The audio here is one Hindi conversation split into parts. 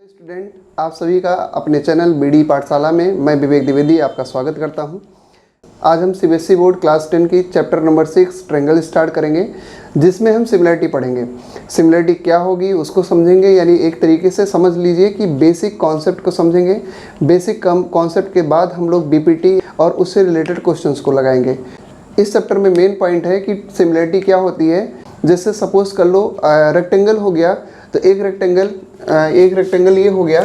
स्टूडेंट, आप सभी का अपने चैनल बीडी पाठशाला में मैं विवेक द्विवेदी आपका स्वागत करता हूं। आज हम सीबीएसई बोर्ड क्लास 10 की चैप्टर नंबर 6 ट्रायंगल स्टार्ट करेंगे, जिसमें हम सिमिलरिटी पढ़ेंगे। सिमिलरिटी क्या होगी उसको समझेंगे, यानी एक तरीके से समझ लीजिए कि बेसिक कॉन्सेप्ट को समझेंगे। बेसिक कॉन्सेप्ट के बाद हम लोग बीपीटी और उससे रिलेटेड क्वेश्चंस को लगाएंगे। इस चैप्टर में मेन पॉइंट है कि सिमिलरिटी क्या होती है। जैसे सपोज कर लो रेक्टेंगल हो गया, तो एक रेक्टेंगल ये हो गया,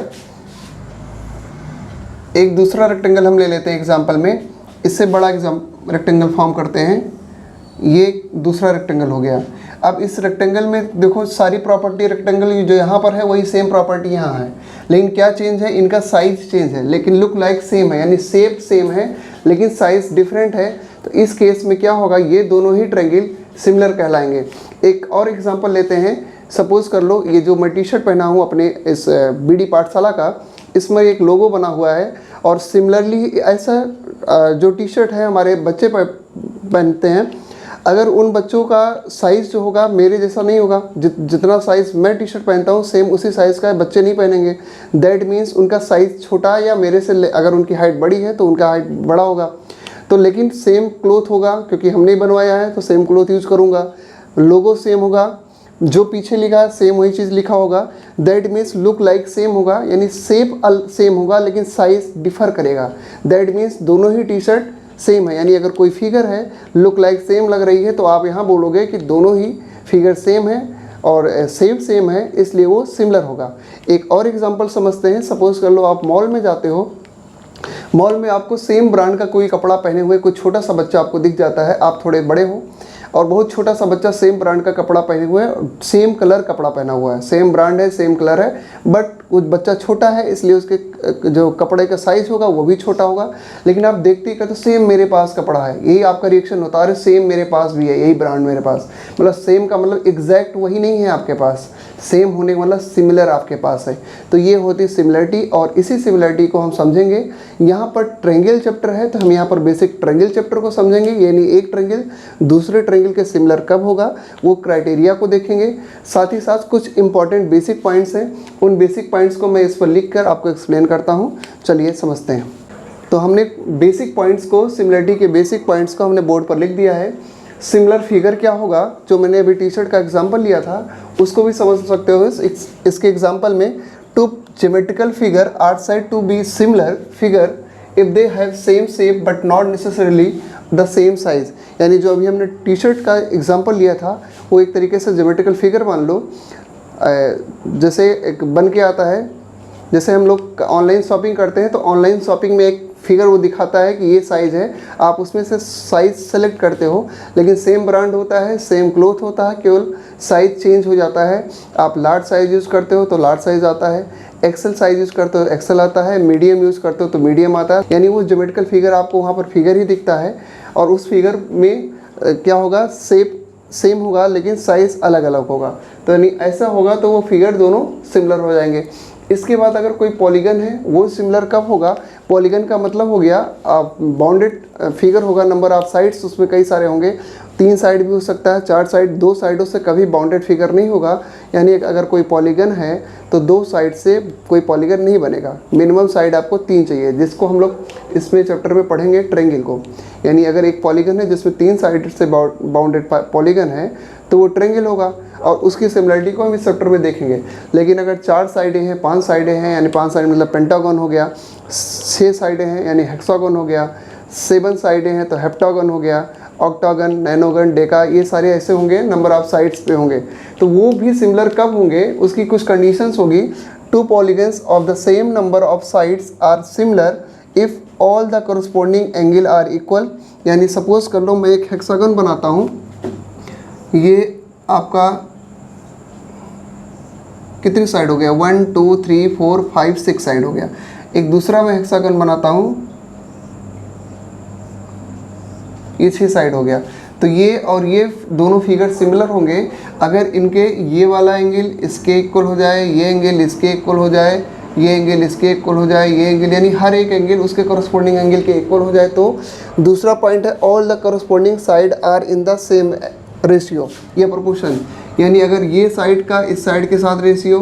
एक दूसरा रेक्टेंगल हम ले लेते हैं एग्जांपल में, इससे बड़ा रेक्टेंगल फॉर्म करते हैं, ये दूसरा रेक्टेंगल हो गया। अब इस रेक्टेंगल में देखो सारी प्रॉपर्टी रेक्टेंगल जो यहाँ पर है वही सेम प्रॉपर्टी यहाँ है, लेकिन क्या चेंज है, इनका साइज चेंज है, लेकिन लुक लाइक सेम है, यानी शेप सेम है लेकिन साइज डिफरेंट है। तो इस केस में क्या होगा, ये दोनों ही ट्रायंगल सिमिलर कहलाएंगे। एक और एग्जांपल लेते हैं। सपोज कर लो ये जो मैं टी शर्ट पहना हूँ अपने इस बीडी पाठशाला का, इसमें एक लोगो बना हुआ है, और सिमिलरली ऐसा जो टी शर्ट है हमारे बच्चे पहनते हैं, अगर उन बच्चों का साइज़ जो होगा मेरे जैसा नहीं होगा, जितना साइज़ मैं टी शर्ट पहनता हूँ सेम उसी साइज़ का बच्चे नहीं पहनेंगे। दैट मीन्स उनका साइज़ छोटा, या मेरे से अगर उनकी हाइट बड़ी है तो उनका हाइट बड़ा होगा। तो लेकिन सेम क्लोथ होगा, क्योंकि हमने बनवाया है तो सेम क्लोथ यूज़ करूँगा। लोगो सेम होगा, जो पीछे लिखा है सेम वही चीज़ लिखा होगा। That means look like same होगा, यानी शेप सेम होगा लेकिन साइज़ डिफ़र करेगा। दैट मीन्स दोनों ही टी शर्ट सेम है, यानी अगर कोई फिगर है लुक लाइक सेम लग रही है तो आप यहाँ बोलोगे कि दोनों ही फिगर सेम है और शेप सेम है, इसलिए वो सिमिलर होगा। एक और एग्जांपल समझते हैं। सपोज कर लो आप मॉल में जाते हो, मॉल में आपको सेम ब्रांड का कोई कपड़ा पहने हुए कोई छोटा सा बच्चा आपको दिख जाता है। आप थोड़े बड़े हो और बहुत छोटा सा बच्चा सेम ब्रांड का कपड़ा पहने हुए है, सेम कलर कपड़ा पहना हुआ है, सेम ब्रांड है सेम कलर है, बट वो बच्चा छोटा है इसलिए उसके जो कपड़े का साइज़ होगा वो भी छोटा होगा। लेकिन आप देखते ही कहते सेम मेरे पास कपड़ा है, यही आपका रिएक्शन होता है, अरे सेम मेरे पास भी है, यही ब्रांड मेरे पास। मतलब सेम का मतलब एग्जैक्ट वही नहीं है आपके पास, सेम होने का मतलब सिमिलर आपके पास है। तो ये होती सिमिलरिटी, और इसी सिमिलरिटी को हम समझेंगे। यहाँ पर ट्रायंगल चैप्टर है तो हम यहाँ पर बेसिक ट्रायंगल चैप्टर को समझेंगे, यानी एक ट्रायंगल दूसरे ट्रायंगल के सिमिलर कब होगा वो क्राइटेरिया को देखेंगे। साथ ही साथ कुछ इंपॉर्टेंट बेसिक पॉइंट्स हैं, उन बेसिक पॉइंट्स को मैं इस पर लिख कर आपको एक्सप्लेन करता हूँ। चलिए समझते हैं। तो हमने बेसिक पॉइंट्स को, सिमिलरिटी के बेसिक पॉइंट्स को हमने बोर्ड पर लिख दिया है। सिमिलर फिगर क्या होगा, जो मैंने अभी टी शर्ट का एग्जाम्पल लिया था उसको भी समझ सकते हो। इसके एग्जाम्पल में two geometrical figure are said to be similar figure if they have same shape but not necessarily the same size. यानी जो अभी हमने टी शर्ट का एग्जाम्पल लिया था वो एक तरीके से ज्योमेट्रिकल फिगर मान लो, जैसे एक बन के आता है। जैसे हम लोग ऑनलाइन शॉपिंग करते हैं तो ऑनलाइन शॉपिंग में एक फिगर वो दिखाता है कि ये साइज़ है, आप उसमें से साइज़ सेलेक्ट करते हो, लेकिन सेम ब्रांड होता है, सेम क्लोथ होता है, केवल साइज़ चेंज हो जाता है। आप लार्ज साइज़ यूज़ करते हो तो लार्ज साइज़ आता है, एक्सेल साइज़ यूज़ करते हो एक्सेल आता है, मीडियम यूज़ करते हो तो मीडियम आता है। यानी वो ज्योमेट्रिकल फिगर आपको वहाँ पर फिगर ही दिखता है, और उस फिगर में क्या होगा, शेप सेम होगा लेकिन साइज़ अलग अलग होगा। तो यानी ऐसा होगा तो वो फिगर दोनों सिमिलर हो जाएंगे। इसके बाद अगर कोई पॉलीगन है वो सिमिलर कब होगा, पॉलीगन का मतलब हो गया बाउंडेड फिगर होगा, नंबर ऑफ साइड्स उसमें कई सारे होंगे, 3 साइड भी हो सकता है, 4 साइड, 2 साइडों से कभी बाउंडेड फिगर नहीं होगा। यानी अगर कोई पॉलीगन है तो 2 साइड से कोई पॉलीगन नहीं बनेगा, मिनिमम साइड आपको 3 चाहिए, जिसको हम लोग इसमें चैप्टर में पढ़ेंगे ट्रायंगल को। यानी अगर एक पॉलीगन है जिसमें 3 साइड से बाउंडेड पॉलीगन है तो वो ट्रायंगल होगा, और उसकी सिमिलरिटी को हम इस चैप्टर में देखेंगे। लेकिन अगर 4 साइडें हैं, 5 साइडें हैं, यानी 5 साइड मतलब पेंटागन हो गया, 6 साइडें हैं यानी हेक्सागन हो गया, 7 साइडें हैं तो हेप्टागन हो गया, ऑक्टागन, नैनोगन, डेका, ये सारे ऐसे होंगे, नंबर ऑफ साइड्स पे होंगे। तो वो भी सिमिलर कब होंगे, उसकी कुछ कंडीशंस होगी। 2 polygons of the same number of sides are similar if all the corresponding angle are equal. यानी सपोज कर लो मैं एक हेक्सागन बनाता हूँ, ये आपका कितनी साइड हो गया, 1 2 3 4 5 6 साइड हो गया। एक दूसरा मैं हेक्सागन बनाता हूँ, ये 6 साइड हो गया। तो ये और ये दोनों फिगर सिमिलर होंगे अगर इनके ये वाला एंगल इसके इक्वल हो जाए, ये एंगल इसके इक्वल हो जाए, ये एंगल इसके इक्वल हो जाए, ये एंगल, यानी हर एक एंगल उसके करस्पॉन्डिंग एंगल के इक्वल हो जाए। तो दूसरा पॉइंट है all the corresponding side are in the same ratio या प्रोपोर्शन। यानी अगर ये साइड का इस साइड के साथ रेशियो,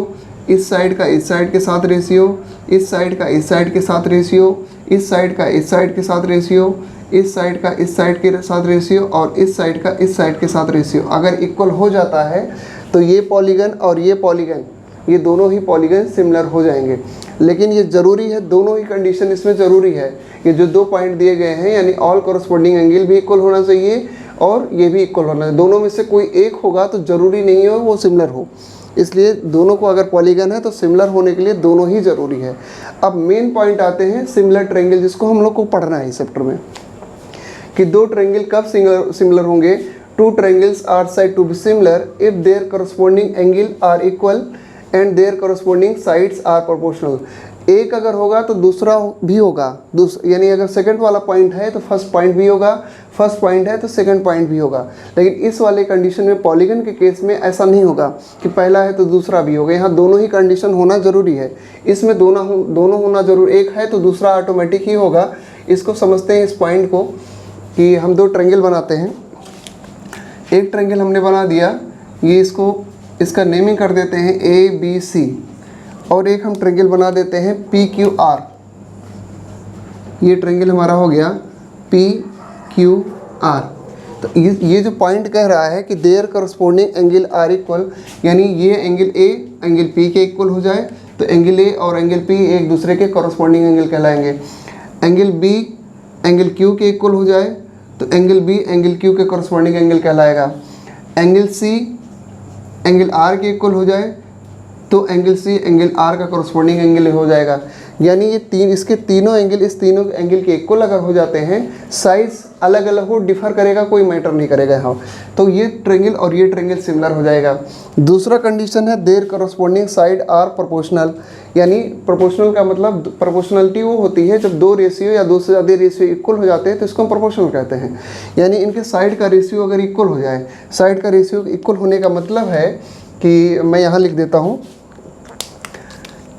इस साइड का इस साइड के साथ रेशियो, इस साइड का इस साइड के साथ रेशियो, इस साइड का इस साइड के साथ रेशियो, इस साइड का इस साइड के साथ रेशियो और इस साइड का इस साइड के साथ रेशियो अगर इक्वल हो जाता है तो ये पॉलीगन और ये पॉलीगन, ये दोनों ही पॉलीगन सिमिलर हो जाएंगे। लेकिन ये ज़रूरी है, दोनों ही कंडीशन इसमें ज़रूरी है कि जो 2 पॉइंट दिए गए हैं यानी ऑल कॉरस्पॉन्डिंग एंगल भी इक्वल होना चाहिए और ये भी इक्वल होना चाहिए। दोनों में से कोई एक होगा तो ज़रूरी नहीं हो वो सिमिलर हो, इसलिए दोनों को अगर पॉलीगन है तो सिमिलर होने के लिए दोनों ही ज़रूरी है। अब मेन पॉइंट आते हैं सिमिलर ट्रायंगल, जिसको हम लोग को पढ़ना है इस चैप्टर में कि 2 ट्रायंगल कब सिमिलर होंगे। 2 triangles are said to be similar if their corresponding angle are equal and their corresponding sides are proportional। एक अगर होगा तो दूसरा भी होगा, यानी अगर सेकंड वाला पॉइंट है तो फर्स्ट पॉइंट भी होगा, फर्स्ट पॉइंट है तो सेकंड पॉइंट भी होगा। लेकिन इस वाले कंडीशन में पॉलीगन के केस में ऐसा नहीं होगा कि पहला है तो दूसरा भी होगा, यहाँ दोनों ही कंडीशन होना ज़रूरी है। इसमें दोनों होना जरूर, एक है तो दूसरा ऑटोमेटिक ही होगा। इसको समझते हैं इस पॉइंट को कि हम 2 ट्रायंगल बनाते हैं। एक ट्रायंगल हमने बना दिया, ये इसका नेमिंग कर देते हैं ABC, और एक हम ट्रायंगल बना देते हैं PQR। ये ट्रायंगल हमारा हो गया PQR। तो ये जो पॉइंट कह रहा है कि their corresponding angle are equal, यानी ये एंगल A एंगल P के इक्वल हो जाए तो एंगल A और एंगल P एक दूसरे के करस्पॉन्डिंग एंगल कहलाएंगे। एंगल B एंगल Q के इक्वल हो जाए तो एंगल B एंगल Q के करस्पॉन्डिंग एंगल कहलाएगा। एंगल C एंगल R के इक्वल हो जाए तो एंगल C एंगल R का करस्पॉन्डिंग एंगल हो जाएगा। यानी ये इसके तीनों एंगल इस तीनों एंगल के इक्वल अगर हो जाते हैं, साइज अलग अलग हो डिफर करेगा, कोई मैटर नहीं करेगा यहाँ, तो ये ट्रायंगल और ये ट्रायंगल सिमिलर हो जाएगा। दूसरा कंडीशन है there corresponding side are proportional, यानी प्रोपोर्शनल का मतलब प्रोपोर्शनलिटी वो होती है जब 2 रेशियो या 2 से ज़्यादा रेशियो इक्वल हो जाते हैं तो इसको हम प्रोपोर्शनल कहते हैं। यानी इनके साइड का रेशियो अगर इक्वल हो जाए, साइड का रेशियो इक्वल होने का मतलब है कि मैं यहाँ लिख देता हूँ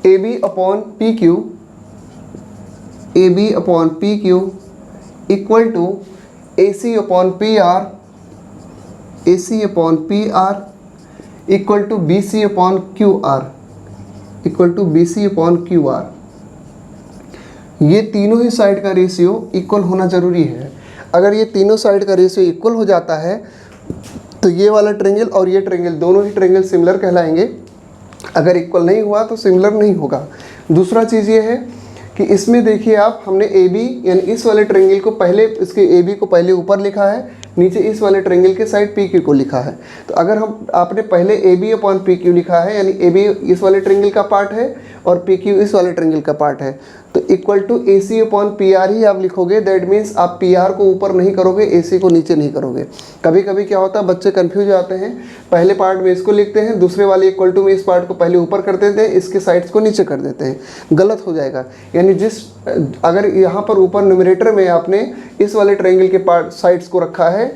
AB upon PQ equal to AC upon PR equal to BC upon QR। ये तीनों ही साइड का रेशियो इक्वल होना ज़रूरी है। अगर ये तीनों साइड का रेशियो इक्वल हो जाता है तो ये वाला ट्रायंगल और ये ट्रायंगल दोनों ही ट्रायंगल सिमिलर कहलाएंगे। अगर इक्वल नहीं हुआ तो सिमिलर नहीं होगा। दूसरा चीज़ ये है कि इसमें देखिए आप, हमने AB यानी इस वाले ट्रायंगल को पहले, इसके AB को पहले ऊपर लिखा है, नीचे इस वाले ट्रायंगल के साइड PQ को लिखा है। तो अगर आपने पहले AB अपॉन PQ लिखा है, यानी AB इस वाले ट्रायंगल का पार्ट है और PQ इस वाले ट्रायंगल का पार्ट है, तो equal to AC upon PR ही आप लिखोगे। दैट मीन्स आप PR को ऊपर नहीं करोगे, AC को नीचे नहीं करोगे। कभी कभी क्या होता है, बच्चे कंफ्यूज आते हैं, पहले पार्ट में इसको लिखते हैं, दूसरे वाले इक्वल टू में इस पार्ट को पहले ऊपर कर देते हैं, इसके साइड्स को नीचे कर देते हैं, गलत हो जाएगा। यानी अगर यहाँ पर ऊपर न्यूमरेटर में आपने इस वाले ट्रायंगल के पार्ट साइड्स को रखा है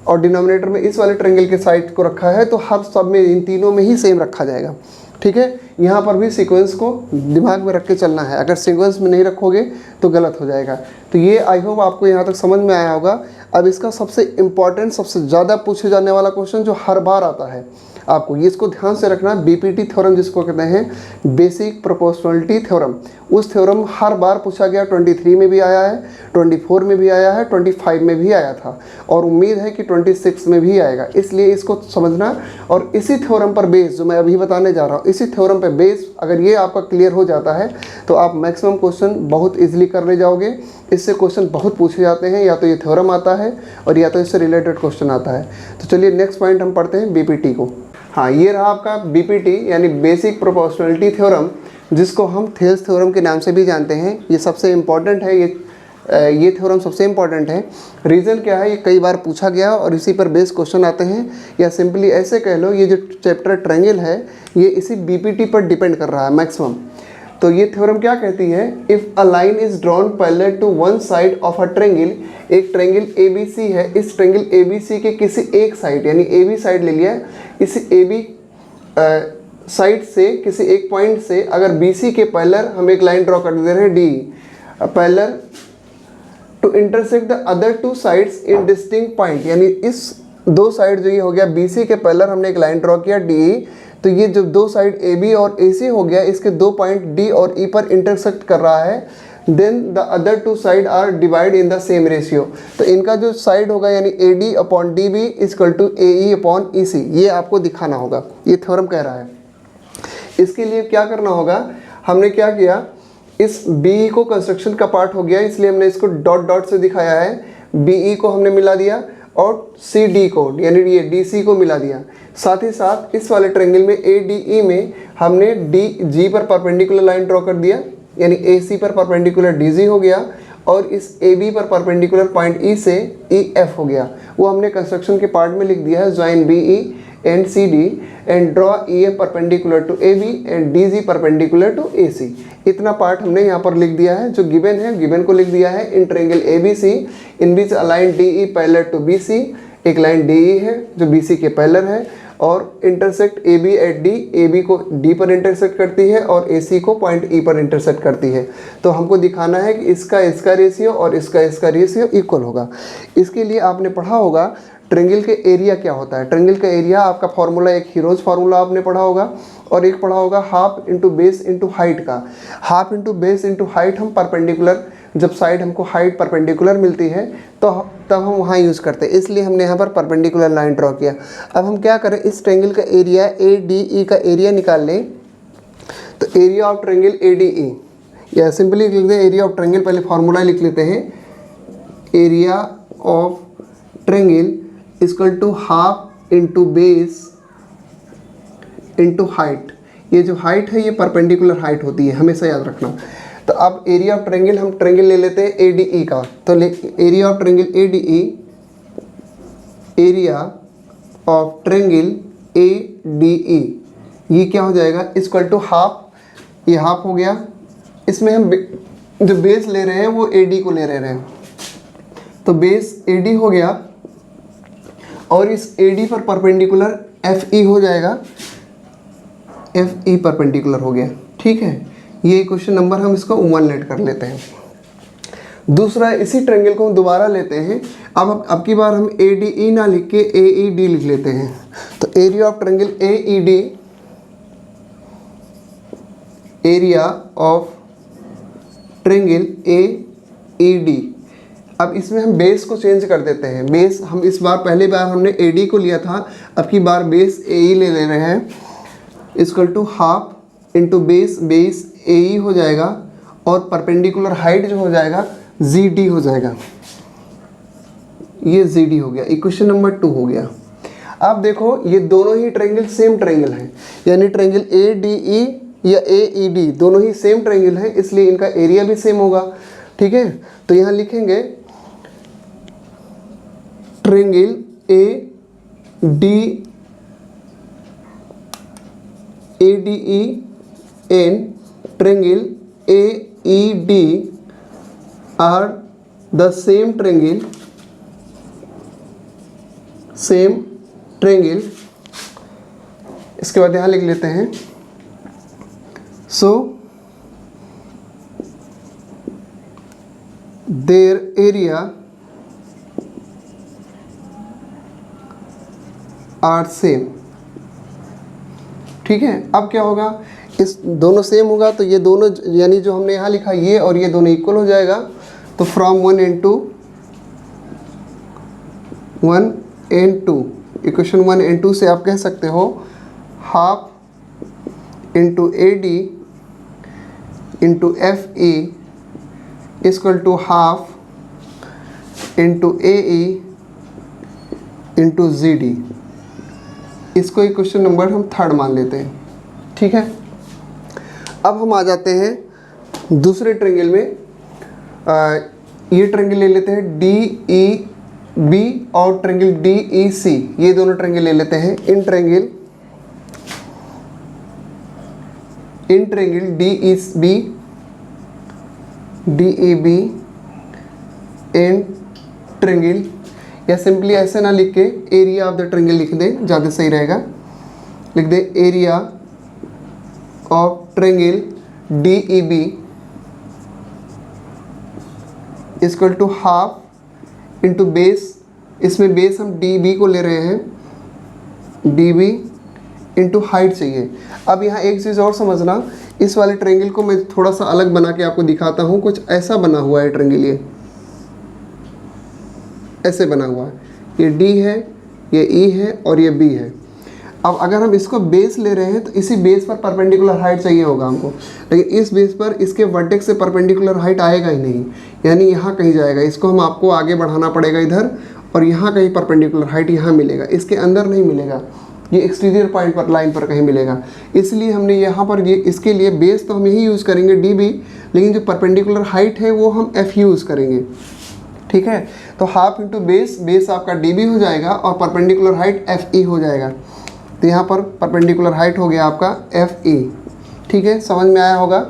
और डिनोमिनेटर में इस वाले ट्रायंगल के साइड को रखा है, तो हर सब में इन तीनों में ही सेम रखा जाएगा। ठीक है, यहाँ पर भी सीक्वेंस को दिमाग में रख के चलना है। अगर सीक्वेंस में नहीं रखोगे तो गलत हो जाएगा। तो ये आई होप आपको यहाँ तक समझ में आया होगा। अब इसका सबसे इम्पॉर्टेंट, सबसे ज़्यादा पूछे जाने वाला क्वेश्चन जो हर बार आता है आपको, ये इसको ध्यान से रखना, BPT थ्योरम जिसको कहते हैं, बेसिक प्रोपोर्शनलिटी थ्योरम। उस थ्योरम हर बार पूछा गया, 23 में भी आया है, 24 में भी आया है, 25 में भी आया था और उम्मीद है कि 26 में भी आएगा। इसलिए इसको समझना, और इसी थ्योरम पर बेस जो मैं अभी बताने जा रहा हूँ, इसी थ्योरम पर बेस अगर ये आपका क्लियर हो जाता है तो आप मैक्सिमम क्वेश्चन बहुत ईजिली कर ले जाओगे। इससे क्वेश्चन बहुत पूछे जाते हैं, या तो ये थ्योरम आता है और या तो इससे रिलेटेड क्वेश्चन आता है। तो चलिए नेक्स्ट पॉइंट हम पढ़ते हैं BPT को। हाँ, ये रहा आपका BPT यानी बेसिक प्रोपोर्शनलिटी थ्योरम, जिसको हम थेल्स थ्योरम के नाम से भी जानते हैं। ये सबसे इम्पॉर्टेंट है, ये थ्योरम सबसे इम्पॉर्टेंट है। रीज़न क्या है, ये कई बार पूछा गया और इसी पर बेस क्वेश्चन आते हैं, या सिंपली ऐसे कह लो, ये जो चैप्टर ट्रायंगल है ये इसी BPT पर डिपेंड कर रहा है मैक्सिमम। तो ये थ्योरम क्या कहती है, if a line is drawn parallel to one side of a triangle, एक ट्रायंगल ABC है, इस ट्रायंगल ABC के किसी एक साइड, यानी AB साइड ले लिया, इस AB साइड से किसी एक पॉइंट से अगर BC के पैरेलल हम एक लाइन ड्रॉ कर दे रहे हैं D, parallel to intersect the other two sides in distinct point, यानी इस दो साइड जो ये हो गया BC के पैरेलल हमने एक लाइन ड्रॉ किया DE, तो ये जब दो साइड ए बी और ए सी हो गया, इसके दो पॉइंट डी और ई पर इंटरसेक्ट कर रहा है, then the other two side are divide in the same ratio. तो इनका जो साइड होगा यानी A D upon D B equal to A E upon E C, ये आपको दिखाना होगा, ये थ्योरम कह रहा है। इसके लिए क्या करना होगा, हमने क्या किया, इस बी को कंस्ट्रक्शन का पार्ट हो गया इसलिए हमने इसको डॉट डॉट से दिखाया है, बी ई को हमने मिला दिया और सी डी को यानी ये डी सी को मिला दिया। साथ ही साथ इस वाले ट्रायंगल में ए डी ई में हमने डी जी पर परपेंडिकुलर लाइन ड्रॉ कर दिया, यानी ए सी पर परपेंडिकुलर डी जी हो गया, और इस ए बी पर परपेंडिकुलर पॉइंट ई से ई एफ हो गया, वो हमने कंस्ट्रक्शन के पार्ट में लिख दिया है, join B E and C D and draw E F perpendicular to A B and D G perpendicular to A C. इतना पार्ट हमने यहाँ पर लिख दिया है, जो गिवन है गिवन को लिख दिया है। In triangle A B C in which a line D E parallel to B C, एक लाइन डी ई है जो बी सी के पैरेलल है, और intersect A B at D, A B को डी पर इंटरसेक्ट करती है और ए सी को पॉइंट ई पर इंटरसेक्ट करती है। तो हमको दिखाना है कि इसका रेशियो और इसका रेशियो इक्वल होगा। इसके लिए आपने पढ़ा होगा ट्रायंगल के एरिया क्या होता है। ट्रायंगल का एरिया आपका फॉर्मूला, एक हीरोज फार्मूला आपने पढ़ा होगा, और एक पढ़ा होगा half into base into height का। Half into base into height हम परपेंडिकुलर, जब साइड हमको हाइट परपेंडिकुलर मिलती है तो तब हम वहाँ यूज़ करते हैं, इसलिए हमने यहाँ पर परपेंडिकुलर लाइन ड्रॉ किया। अब हम क्या करें, इस ट्रायंगल का एरिया ए डी ई का एरिया निकाल लें। तो area of triangle A D E, या सिंपली लिख दें एरिया ऑफ ट्रायंगल, पहले फार्मूला लिख लेते हैं, area of triangle equal to half into base into height. ये जो हाइट है ये परपेंडिकुलर हाइट होती है, हमेशा याद रखना। तो अब एरिया ऑफ ट्रायंगल, हम ट्रायंगल ले लेते हैं ए डी ई का, तो area of triangle A D E, area of triangle A D ई, ये क्या हो जाएगा, इक्वल टू हाफ, ये हाफ हो गया। इसमें हम जो बेस ले रहे हैं वो ए डी को ले रहे हैं, तो बेस ए डी हो गया, और इस ए डी पर परपेंडिकुलर एफ ई हो जाएगा, एफ ई परपेंडिकुलर हो गया। ठीक है, ये क्वेश्चन नंबर हम इसको 1 लेट कर लेते हैं। दूसरा, इसी ट्रायंगल को हम दोबारा लेते हैं। अब की बार हम ए डी ई ना लिख के ए ई डी लिख लेते हैं। तो area of triangle A E D, area of triangle A E D. अब इसमें हम बेस को चेंज कर देते हैं। बेस हम इस बार, पहली बार हमने ए डी को लिया था, अब की बार बेस ए ई ले रहे हैं, equal to half into base, base A E हो जाएगा, और परपेंडिकुलर हाइट जो हो जाएगा जी डी हो जाएगा, ये जी डी हो गया। इक्वेशन नंबर 2 हो गया। अब देखो ये दोनों ही ट्रायंगल सेम ट्रायंगल हैं, यानी ट्रायंगल ए डी ई या ए ई डी दोनों ही सेम ट्रायंगल हैं, इसलिए इनका एरिया भी सेम होगा। ठीक है, तो यहाँ लिखेंगे triangle A D E and triangle A E D are the same triangle, इसके बाद यहाँ लिख लेते हैं, so their area are same. ठीक है, अब क्या होगा, इस दोनों सेम होगा तो ये दोनों, यानी जो हमने यहाँ लिखा ये और ये दोनों इक्वल हो जाएगा। तो फ्रॉम 1 and 2 इक्वेशन 1 and 2 से आप कह सकते हो half into A D into F E equal to half into A E into G D. इसको इक्वेशन नंबर हम 3 मान लेते हैं। ठीक है, अब हम आ जाते हैं दूसरे ट्रायंगल में। ये ट्रायंगल ले लेते हैं डी ई बी और ट्रायंगल डी ई सी, ये दोनों ट्रायंगल ले लेते हैं। In triangle D E B and triangle, या सिंपली ऐसे ना लिख के एरिया ऑफ द ट्रायंगल लिख दें, ज़्यादा सही रहेगा। लिख दें area of triangle D E B equal to half into base, इसमें बेस हम डी बी को ले रहे हैं, डी बी इंटू हाइट चाहिए। अब यहाँ एक चीज़ और समझना, इस वाले ट्रेंगल को मैं थोड़ा सा अलग बना के आपको दिखाता हूँ। कुछ ऐसा बना हुआ है ट्रेंगल, ये ऐसे बना हुआ है, ये डी है, ये ई है और ये बी है। अब अगर हम इसको बेस ले रहे हैं तो इसी बेस पर परपेंडिकुलर हाइट चाहिए होगा हमको, लेकिन इस बेस पर इसके वर्टेक्स से परपेंडिकुलर हाइट आएगा ही नहीं, यानी यहाँ कहीं जाएगा। इसको हम आपको आगे बढ़ाना पड़ेगा इधर, और यहाँ कहीं परपेंडिकुलर हाइट यहाँ मिलेगा, इसके अंदर नहीं मिलेगा, ये एक्सटीरियर पॉइंट पर लाइन पर कहीं मिलेगा। इसलिए हमने यहाँ पर ये इसके लिए बेस तो हम यही यूज़ करेंगे डी बी, लेकिन जो परपेंडिकुलर हाइट है वो हम एफ यूज़ करेंगे। ठीक है, तो हाफ इंटू बेस, बेस आपका डी बी हो जाएगा और परपेंडिकुलर हाइट एफ ई हो जाएगा। तो यहाँ पर परपेंडिकुलर हाइट हो गया आपका एफ ई। ठीक है, समझ में आया होगा।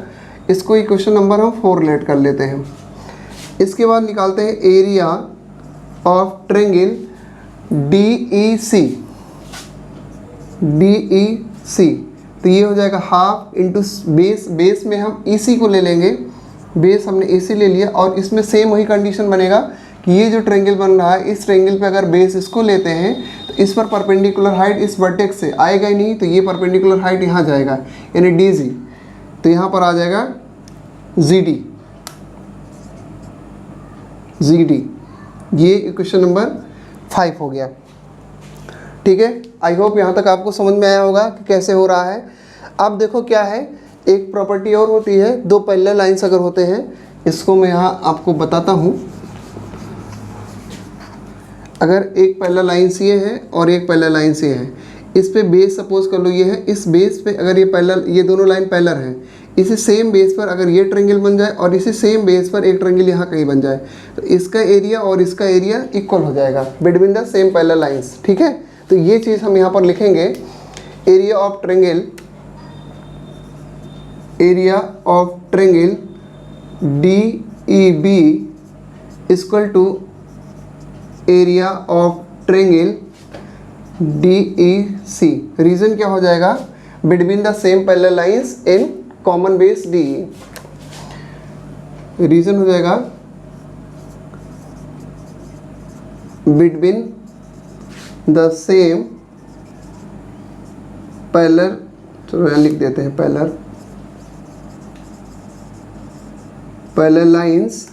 इसको इक्वेशन नंबर हम 4 रिलेट कर लेते हैं। इसके बाद निकालते हैं area of triangle D E C. D E C, तो ये हो जाएगा हाफ इंटू बेस, बेस में हम ई सी को ले लेंगे, बेस हमने ए सी ले लिया, और इसमें सेम वही कंडीशन बनेगा कि ये जो ट्रेंगल बन रहा है, इस ट्रेंगल पे अगर बेस इसको लेते हैं तो इस पर परपेंडिकुलर हाइट इस वर्टेक्स से आएगा ही नहीं, तो ये परपेंडिकुलर हाइट यहाँ जाएगा, यानी डी जी, तो यहाँ पर आ जाएगा जी डी, जी डी। ये इक्वेशन नंबर 5 हो गया। ठीक है, आई होप यहाँ तक आपको समझ में आया होगा कि कैसे हो रहा है। अब देखो क्या है, एक प्रॉपर्टी और होती है, दो पैरेलल लाइंस अगर होते हैं, इसको मैं यहाँ आपको बताता हूँ। अगर एक पैरेलल लाइन सी है और एक पैरेलल लाइन सी है, इस पे बेस सपोज कर लो ये है, इस बेस पे अगर ये पैरेलल, ये दोनों लाइन पैरेलल हैं, इसी सेम बेस पर अगर ये ट्रेंगल बन जाए और इसी सेम बेस पर एक ट्रेंगल यहाँ कहीं बन जाए, तो इसका एरिया और इसका एरिया इक्वल हो जाएगा between the same parallel lines. ठीक है, तो ये चीज़ हम यहाँ पर लिखेंगे, area of triangle, area of triangle D E B equal to area of triangle D E C. Reason क्या हो जाएगा, between the same parallel lines in common base D. Reason हो जाएगा बिटवीन द सेम पैरेलल, चलो यहाँ लिख देते हैं parallel lines,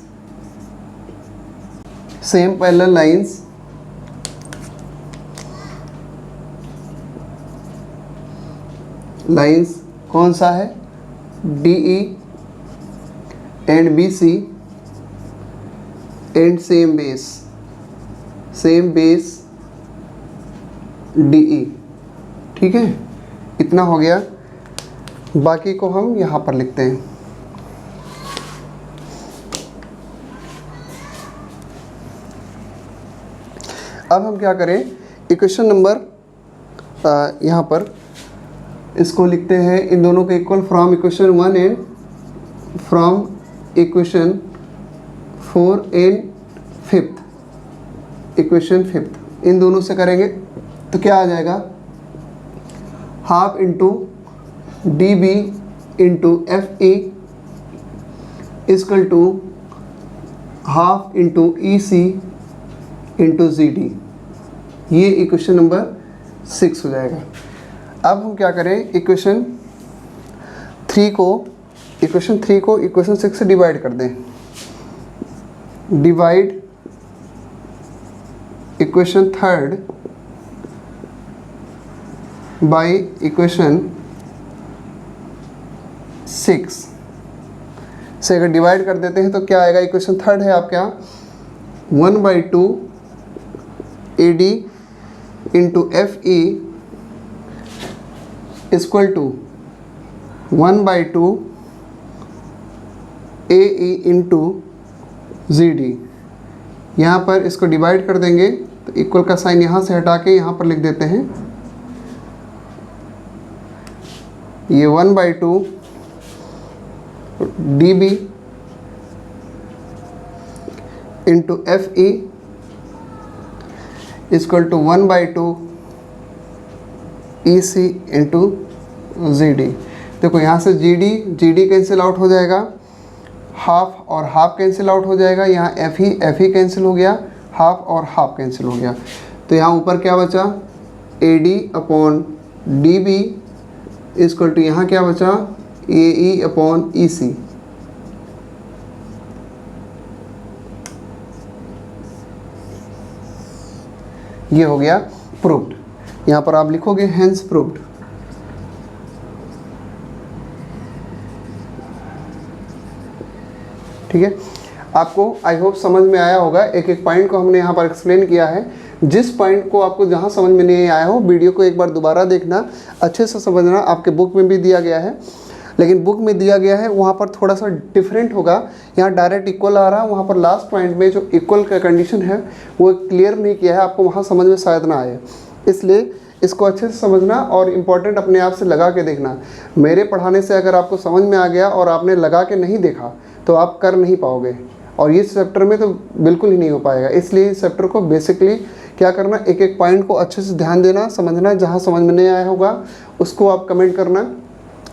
same parallel lines कौन सा है, D E and B C and same base D E. ठीक है, इतना हो गया। बाकी को हम यहाँ पर लिखते हैं। अब हम क्या करें, इक्वेशन नंबर यहाँ पर इसको लिखते हैं, इन दोनों के equal from equation 1 and from equation 4 and 5th, equation 5th इन दोनों से करेंगे तो क्या आ जाएगा, half into D B into F E equal to half into E C into G D. ये इक्वेशन नंबर 6 हो जाएगा। अब हम क्या करें, इक्वेशन 3 को इक्वेशन 6 से डिवाइड कर दें। डिवाइड इक्वेशन 3 बाई इक्वेशन 6 से अगर डिवाइड कर देते हैं तो क्या आएगा, इक्वेशन 3 है आपके यहाँ 1/2 A D into F E equal to 1/2 A E into G D. यहाँ पर इसको डिवाइड कर देंगे तो इक्वल का साइन यहाँ से हटा के यहाँ पर लिख देते हैं, ये 1/2 D B into F E equal to 1/2 E C into G D. देखो यहाँ से जी डी कैंसिल आउट हो जाएगा, हाफ और हाफ कैंसिल आउट हो जाएगा, यहाँ एफ ही कैंसिल हो गया, हाफ और हाफ कैंसिल हो गया। तो यहाँ ऊपर क्या बचा, A D upon D B equal to यहाँ क्या बचा, ए ई अपॉन ई सी। ये हो गया प्रूव्ड। यहाँ पर आप लिखोगे हेंस प्रूव्ड। ठीक है, आपको आई होप समझ में आया होगा। एक एक पॉइंट को हमने यहाँ पर एक्सप्लेन किया है। जिस पॉइंट को आपको जहाँ समझ में नहीं आया हो, वीडियो को एक बार दोबारा देखना, अच्छे से समझना। आपके बुक में भी दिया गया है, लेकिन बुक में दिया गया है वहाँ पर थोड़ा सा डिफरेंट होगा। यहाँ डायरेक्ट इक्वल आ रहा है, वहाँ पर लास्ट पॉइंट में जो इक्वल का कंडीशन है वो क्लियर नहीं किया है, आपको वहाँ समझ में शायद ना आए। इसलिए इसको अच्छे से समझना और इम्पॉर्टेंट अपने आप से लगा के देखना। मेरे पढ़ाने से अगर आपको समझ में आ गया और आपने लगा के नहीं देखा तो आप कर नहीं पाओगे, और इस चैप्टर में तो बिल्कुल ही नहीं हो पाएगा। इसलिए इस चैप्टर को बेसिकली क्या करना, एक एक पॉइंट को अच्छे से ध्यान देना, समझना। जहाँ समझ में नहीं आया होगा उसको आप कमेंट करना।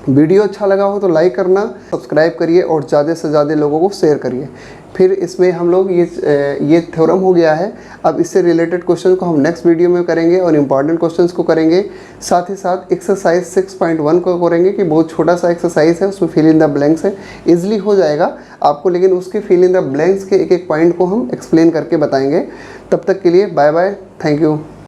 वीडियो अच्छा लगा हो तो लाइक करना, सब्सक्राइब करिए और ज़्यादा से ज़्यादा लोगों को शेयर करिए। फिर इसमें हम लोग ये थ्योरम हो गया है। अब इससे रिलेटेड क्वेश्चन को हम नेक्स्ट वीडियो में करेंगे और इम्पॉर्टेंट क्वेश्चंस को करेंगे। साथ ही साथ एक्सरसाइज 6.1 को करेंगे कि बहुत छोटा सा एक्सरसाइज है, उसमें फिल इन द ब्लैंक्स है, ईजिली हो जाएगा आपको, लेकिन उसके फिल इन द ब्लैंक्स के एक एक पॉइंट को हम एक्सप्लेन करके बताएंगे। तब तक के लिए बाय बाय, थैंक यू।